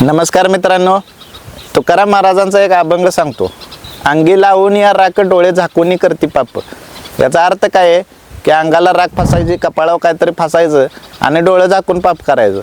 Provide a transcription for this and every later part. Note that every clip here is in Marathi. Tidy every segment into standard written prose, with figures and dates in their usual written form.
नमस्कार मित्रांनो, तुकाराम महाराजांचा एक अभंग सांगतो. अंगी लावून या राख डोळे झाकून करती पाप. याचा अर्थ काय आहे की अंगाला राख फासायची, कपाळावर काहीतरी फासायचं आणि डोळे झाकून पाप करायचं.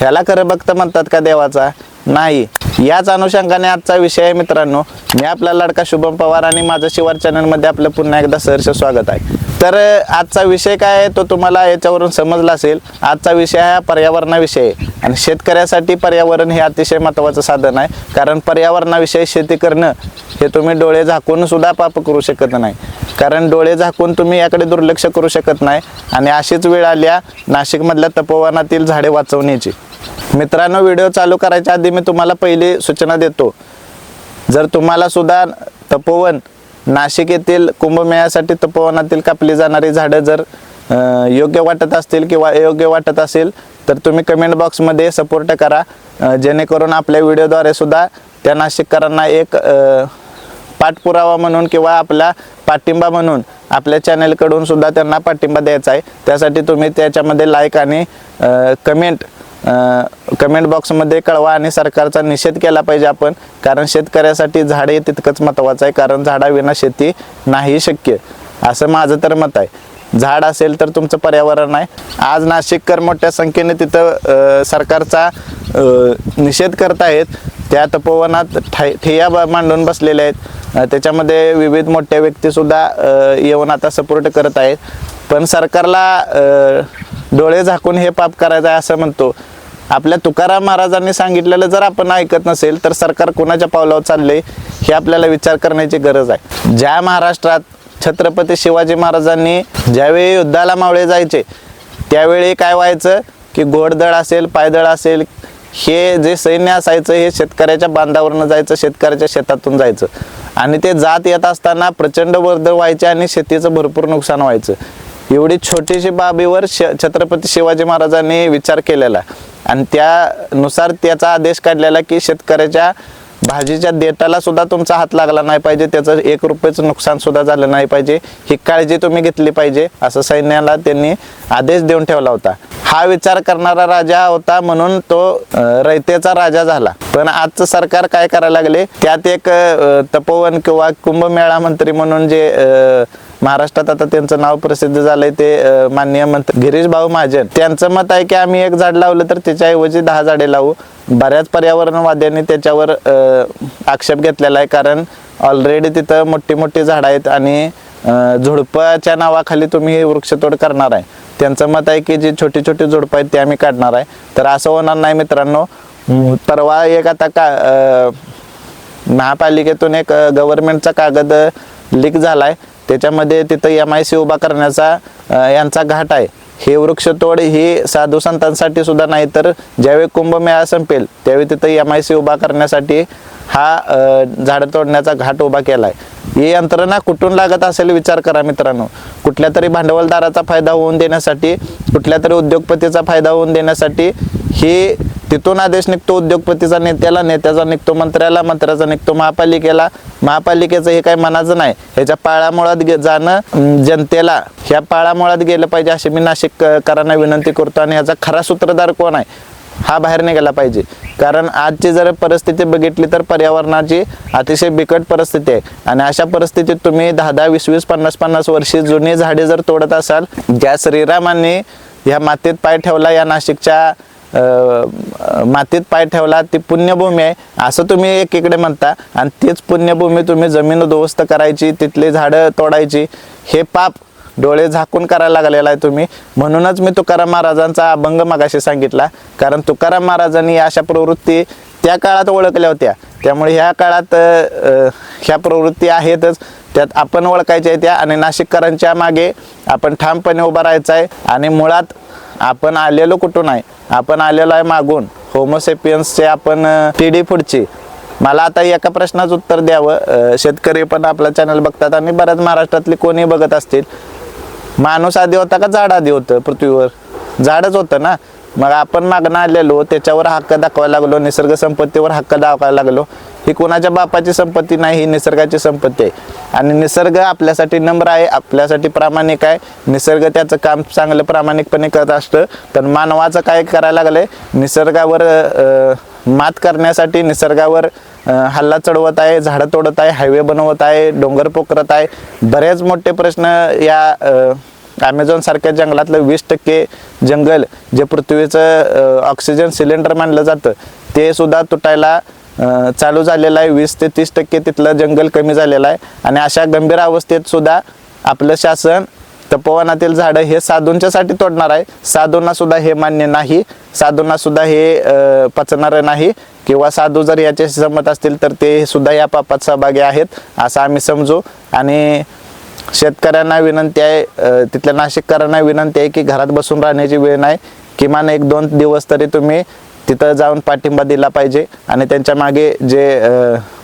ह्याला खरं भक्त म्हणतात का देवाचा? नाही. याच अनुषंगाने आजचा विषय आहे मित्रांनो. मी आपला लाडका शुभम पवार आणि माझं शिवार चॅनलमध्ये आपलं पुन्हा एकदा सहर्ष स्वागत आहे. तर आजचा विषय काय आहे तो तुम्हाला याच्यावरून समजला असेल. आजचा विषय हा पर्यावरणाविषयी आहे आणि शेतकऱ्यासाठी पर्यावरण हे अतिशय महत्त्वाचं साधन आहे. कारण पर्यावरणाविषयी शेती करणं हे तुम्ही डोळे झाकून सुद्धा पाप करू शकत नाही. कारण डोळे झाकून तुम्ही याकडे दुर्लक्ष करू शकत नाही. आणि अशीच वेळ आल्या नाशिकमधल्या तपोवनातील झाडे वाचवण्याची. मित्रांनो, व्हिडिओ चालू करायच्या आधी मी तुम्हाला पहिली सूचना देतो. जर तुम्हाला सुद्धा तपोवन नाशिक येथील कुंभमेळ्यासाठी तपोवनातील कापली जाणारी झाडं जर योग्य वाटत असतील किंवा अयोग्य वाटत असेल तर तुम्ही कमेंट बॉक्समध्ये सपोर्ट करा, जेणेकरून आपल्या व्हिडिओद्वारे सुद्धा त्या नाशिककरांना एक पाठपुरावा म्हणून किंवा आपला पाठिंबा म्हणून आपल्या चॅनलकडून सुद्धा त्यांना पाठिंबा द्यायचा आहे. त्यासाठी तुम्ही त्याच्यामध्ये लाईक आणि कमेंट बॉक्समध्ये कळवा आणि सरकारचा निषेध केला पाहिजे आपण. कारण शेतकऱ्यासाठी झाडे तितकंच महत्त्वाचं आहे. कारण झाडाविना शेती नाही शक्य, असं माझं तर मत आहे. झाड असेल तर तुमचं पर्यावरण आहे. आज नाशिककर मोठ्या संख्येने तिथं सरकारचा निषेध करत आहेत. त्या तपोवनात ठिय्या मांडून बसलेले आहेत. त्याच्यामध्ये विविध मोठ्या व्यक्तीसुद्धा येऊन आता सपोर्ट करत आहेत. पण सरकारला डोळे झाकून हे पाप करायचं आहे असं म्हणतो. आपल्या तुकाराम महाराजांनी सांगितलेलं जर आपण ऐकत नसेल तर सरकार कोणाच्या पावलावर चालले हे आपल्याला विचार करण्याची गरज आहे. ज्या महाराष्ट्रात छत्रपती शिवाजी महाराजांनी ज्यावेळी युद्धाला मावळे जायचे त्यावेळी काय व्हायचं की घोडदळ असेल, पायदळ असेल, हे जे सैन्य असायचं हे शेतकऱ्याच्या बांधावरनं जायचं, शेतकऱ्याच्या शेतातून जायचं. आणि ते जात येत असताना प्रचंड वर्दळ व्हायचे आणि शेतीचं भरपूर नुकसान व्हायचं. एवढी छोटीशी बाबीवर छत्रपती शिवाजी महाराजांनी विचार केलेला आणि त्यानुसार त्याचा आदेश काढलेला की शेतकऱ्याच्या भाजीच्या देठाला सुद्धा तुमचा हात लागला नाही पाहिजे, त्याचं 1 रुपयाचं नुकसान सुद्धा झालं नाही पाहिजे, ही काळजी तुम्ही घेतली पाहिजे असं सैन्याला त्यांनी आदेश देऊन ठेवला होता. हा विचार करणारा राजा होता म्हणून तो रयतेचा राजा झाला. पण आजचं सरकार काय करायला लागले, त्यात एक तपोवन किंवा कुंभमेळा मंत्री म्हणून जे महाराष्ट्रात आता त्यांचं नाव प्रसिद्ध झालंय ते माननीय मंत्री गिरीश भाऊ महाजन, त्यांचं मत आहे की आम्ही 1 झाड लावलं तर त्याच्याऐवजी 10 झाडे लावू. बऱ्याच पर्यावरणवाद्यांनी त्याच्यावर आक्षेप घेतलेला आहे. कारण ऑलरेडी तिथं मोठी मोठी झाडं आहेत आणि झुडपाच्या नावाखाली तुम्ही हे वृक्षतोड करणार आहे. त्यांचं मत आहे की जी छोटी छोटी झुडपं आहेत ते आम्ही काढणार आहे. तर असं होणार नाही मित्रांनो. परवा एक आता महापालिकेतून एक गव्हर्नमेंटचा कागद लीक झालाय. त्याच्यामध्ये तिथं MIC उभा करण्याचा यांचा घाट आहे. हे वृक्षतोड ही साधू संतांसाठी सुद्धा नाही, तर ज्यावेळी कुंभमेळा संपेल त्यावेळी तिथं MIC उभा करण्यासाठी हा झाडं तोडण्याचा घाट उभा केला आहे. ही यंत्रणा कुठून लागत असेल विचार करा मित्रांनो. कुठल्या तरी भांडवलदाराचा फायदा होऊन देण्यासाठी, कुठल्या तरी उद्योगपतीचा फायदा होऊन देण्यासाठी ही तिथून आदेश निघतो उद्योगपतीचा नेत्याला, नेत्याचा निघतो मंत्र्याला, मंत्र्याचा निघतो महापालिकेला. महापालिकेचं हे काही मनाचं नाही. ह्याच्या पाळामुळात जाणं जनतेला ह्या पाळामुळात गेलं पाहिजे अशी मी नाशिककरांना विनंती करतो. आणि ह्याचा खरा सूत्रधार कोण आहे हा बाहेर निघाला पाहिजे. कारण आजची जर परिस्थिती बघितली तर पर्यावरणाची अतिशय बिकट परिस्थिती आहे. आणि अशा परिस्थितीत तुम्ही 10-10, 20-20, 50-50 वर्षे जुनी झाडे जर तोडत असाल, ज्या श्रीरामांनी ह्या मातीत पाय ठेवला, या नाशिकच्या मातीत पाय ठेवला, ती पुण्यभूमी आहे असं तुम्ही एकीकडे म्हणता. आणि तीच पुण्यभूमी तुम्ही जमीन उद्ध्वस्त करायची, तिथली झाडं तोडायची, हे पाप डोळे झाकून करायला लागलेला आहे तुम्ही. म्हणूनच मी तुकाराम महाराजांचा अभंग मगाशी सांगितला. कारण तुकाराम महाराजांनी अशा प्रवृत्ती त्या काळात ओळखल्या होत्या. त्यामुळे ह्या काळात ह्या प्रवृत्ती आहेतच, त्यात आपण ओळखायच्या आहेत. आणि नाशिककरांच्या मागे आपण ठामपणे उभा राहायचं आहे. आणि मुळात आपण आलेलो कुठून आहे? आपण आलेलो आहे मागून, होमोसेपियन्सचे आपण पिढी पुढची. मला आता एका प्रश्नाचं उत्तर द्यावं. शेतकरी पण आपला चॅनल बघतात आणि बऱ्याच महाराष्ट्रातले कोणी बघत असतील. माणूस आधी होता का झाड आधी होतं पृथ्वीवर? झाडच होतं ना. मग आपण मागणं आलेलो, त्याच्यावर हक्क दाखवायला लागलो, निसर्ग संपत्तीवर हक्क दाखवायला लागलो. ही कोणाच्या बापाची संपत्ती नाही, ही निसर्गाची संपत्ती आहे. आणि निसर्ग आपल्यासाठी नम्र आहे, आपल्यासाठी प्रामाणिक आहे. निसर्ग त्याचं काम चांगलं प्रामाणिकपणे करत असतं. तर मानवाचं काय करायला लागलंय, निसर्गावर मात करण्यासाठी निसर्गावर हल्ला चढवत आहे, झाडं तोडत आहे, हायवे बनवत आहे, डोंगर पोखरत आहे. बरेच मोठे प्रश्न या ॲमेझॉन सारख्या जंगलातलं 20% जंगल जे पृथ्वीचं ऑक्सिजन सिलेंडर मानलं जातं ते सुद्धा तुटायला चालू झालेलं आहे. 20 ते 30% तिथलं जंगल कमी झालेलं आहे. आणि अशा गंभीर अवस्थेत सुद्धा आपलं शासन तपोवनातील झाडं हे साधूंच्यासाठी तोडणार आहे. साधूंना सुद्धा हे मान्य नाही, साधूंना सुद्धा हे पचणारं नाही, किंवा साधू जर याच्याशी सहमत असतील तर ते सुद्धा या पापात सहभागी आहेत असं आम्ही समजू. आणि शेतकऱ्यांना विनंती आहे, तिथल्या नाशिककरांना विनंती आहे की घरात बसून राहण्याची वेळ नाही. किमान 1-2 दिवस तरी तुम्ही तिथं जाऊन पाठिंबा दिला पाहिजे. आणि त्यांच्या मागे जे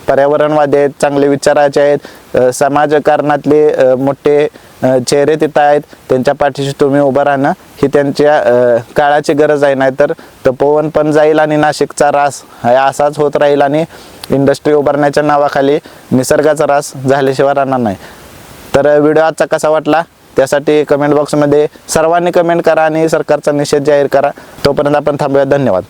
पर्यावरणवादी आहेत, चांगले विचाराचे आहेत, समाजकारणातले मोठे चेहरे तिथं आहेत, त्यांच्या पाठीशी तुम्ही उभं राहणं ही त्यांच्या काळाची गरज आहे. नाहीतर तपोवन पण जाईल आणि नाशिकचा ऱ्हास हा असाच होत राहील आणि इंडस्ट्री उभारण्याच्या नावाखाली निसर्गाचा ऱ्हास झाल्याशिवाय राहणार नाही. तर व्हिडिओ आजचा कसा वाटला त्यासाठी कमेंट बॉक्समध्ये सर्वांनी कमेंट करा आणि सरकारचा निषेध जाहीर करा. तोपर्यंत आपण थांबूया. धन्यवाद.